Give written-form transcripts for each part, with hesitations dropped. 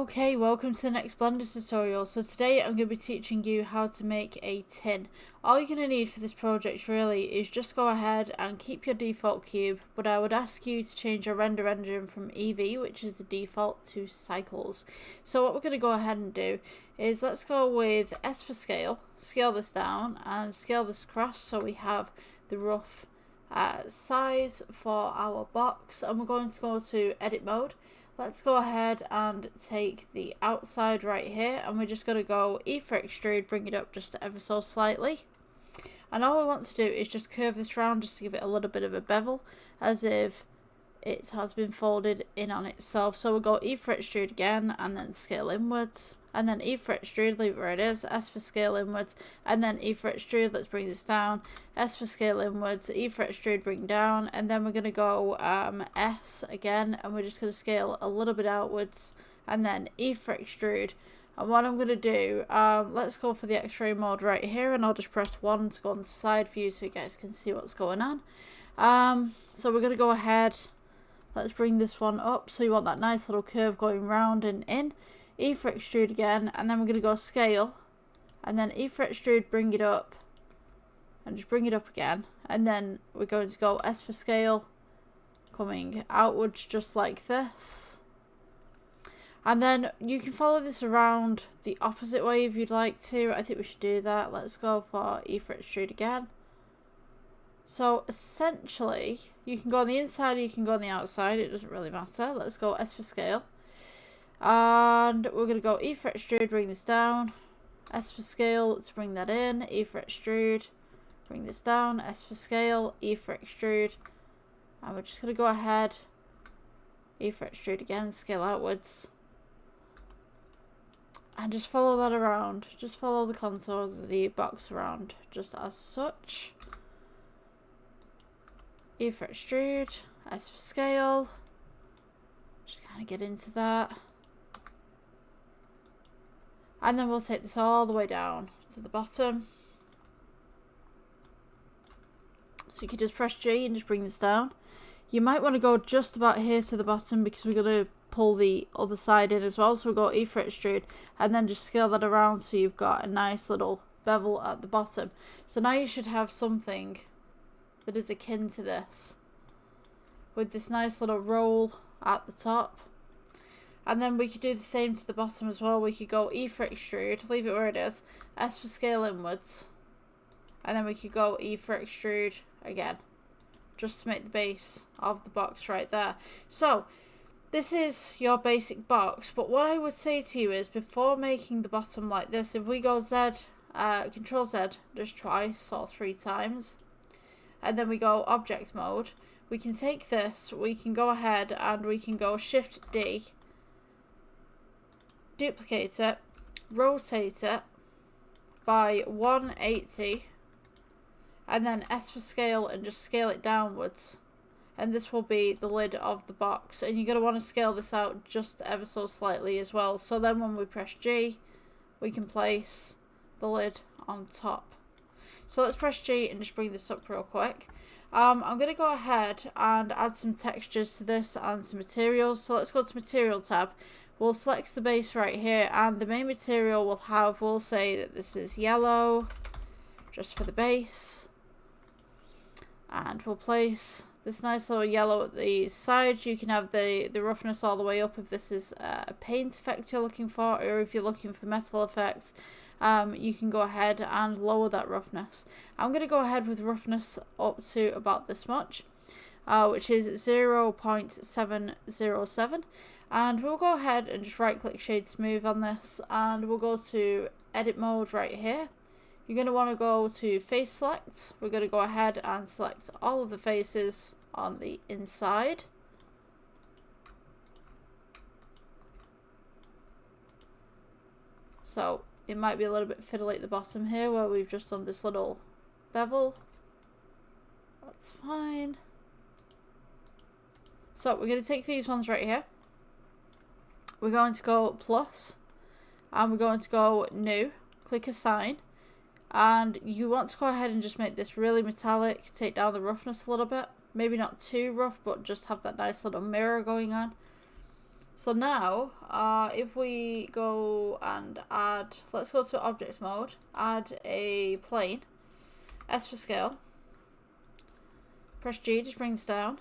Okay, welcome to the next Blender tutorial. So today I'm going to be teaching you how to make a tin. All you're going to need for this project really is just go ahead and keep your default cube, but I would ask you to change your render engine from Eevee, which is the default, to Cycles. So what we're going to go ahead and do is let's go with S for scale, scale this down and scale this across so we have the rough size for our box, and we're going to go to edit mode. Let's go ahead and take the outside right here, and we're just going to go E for extrude, bring it up just ever so slightly. And all we want to do is just curve this round just to give it a little bit of a bevel, as if it has been folded in on itself. So we'll go E for extrude again, and then scale inwards, and then E for extrude, leave it where it is, S for scale inwards, and then E for extrude, let's bring this down, S for scale inwards, E for extrude, bring down, and then we're going to go S again, and we're just going to scale a little bit outwards, and then E for extrude. And what I'm going to do, let's go for the X-ray mode right here, and I'll just press 1 to go on the side view so you guys can see what's going on. So we're going to go ahead, let's bring this one up, so you want that nice little curve going round and in. E for extrude again, and then we're going to go scale, and then E for extrude, bring it up, and just bring it up again, and then we're going to go S for scale, coming outwards just like this. And then you can follow this around the opposite way if you'd like to. I think we should do that. Let's go for E for extrude again. So essentially, you can go on the inside or you can go on the outside, it doesn't really matter. Let's go S for scale. And we're going to go E for extrude, bring this down. S for scale, let's bring that in. E for extrude, bring this down. S for scale, E for extrude. And we're just going to go ahead. E for extrude again, scale outwards. And just follow that around. Just follow the contour of the box around, just as such. E for extrude, S for scale. Just kind of get into that. And then we'll take this all the way down to the bottom. So you can just press G and just bring this down. You might want to go just about here to the bottom because we're going to pull the other side in as well. So we'll go E for extrude and then just scale that around so you've got a nice little bevel at the bottom. So now you should have something that is akin to this, with this nice little roll at the top. And then we could do the same to the bottom as well. We could go E for extrude, leave it where it is, S for scale inwards, and then we could go E for extrude again, just to make the base of the box right there. So this is your basic box, but what I would say to you is, before making the bottom like this, if we go Z, Control Z just twice or 3 times, and then we go object mode, we can take this, we can go ahead and we can go Shift D, duplicate it, rotate it by 180, and then S for scale and just scale it downwards, and this will be the lid of the box. And you're going to want to scale this out just ever so slightly as well, so then when we press G we can place the lid on top. So let's press G and just bring this up real quick. I'm going to go ahead and add some textures to this and some materials. So let's go to material tab. We'll select the base right here, and the main material we'll say that this is yellow, just for the base. And we'll place this nice little yellow at the side. You can have the roughness all the way up if this is a paint effect you're looking for, or if you're looking for metal effects, you can go ahead and lower that roughness. I'm going to go ahead with roughness up to about this much, which is 0.707. And we'll go ahead and just right click shade smooth on this, and we'll go to edit mode right here. You're going to want to go to face select. We're going to go ahead and select all of the faces on the inside. So it might be a little bit fiddly at the bottom here where we've just done this little bevel. That's fine. So we're going to take these ones right here. We're going to go plus, and we're going to go new, click assign, and you want to go ahead and just make this really metallic, take down the roughness a little bit, maybe not too rough, but just have that nice little mirror going on. So now, if we go and add, let's go to object mode, add a plane, S for scale, press G, just bring this down.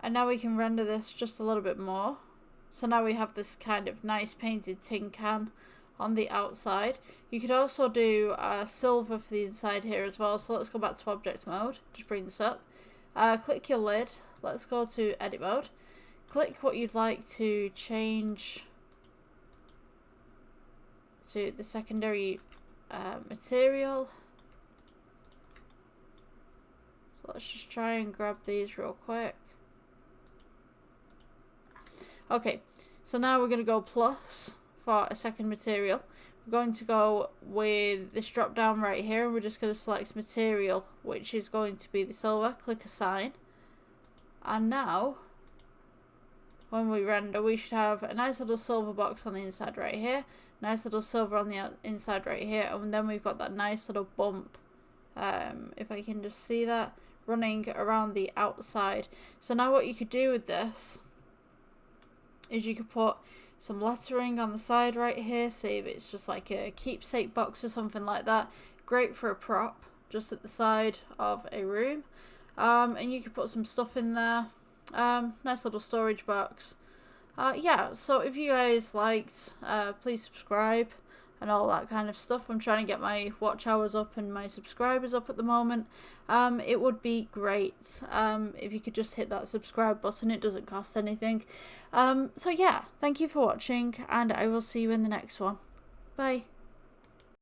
And now we can render this just a little bit more. So now we have this kind of nice painted tin can on the outside. You could also do silver for the inside here as well. So let's go back to object mode. Just bring this up. Click your lid. Let's go to edit mode. Click what you'd like to change to the secondary material. So let's just try and grab these real quick. Okay, so now we're going to go plus for a second material. We're going to go with this drop down right here, and we're just going to select material, which is going to be the silver. Click assign. And now, when we render, we should have a nice little silver box on the inside right here, nice little silver on the inside right here, and then we've got that nice little bump, if I can just see that, running around the outside. So now what you could do with this is you could put some lettering on the side right here, see if it's just like a keepsake box or something like that. Great for a prop just at the side of a room. And you could put some stuff in there. Nice little storage box. Yeah, so if you guys liked, please subscribe and all that kind of stuff. I'm trying to get my watch hours up and my subscribers up at the moment. It would be great if you could just hit that subscribe button. It doesn't cost anything. So yeah, thank you for watching, and I will see you in the next one. Bye.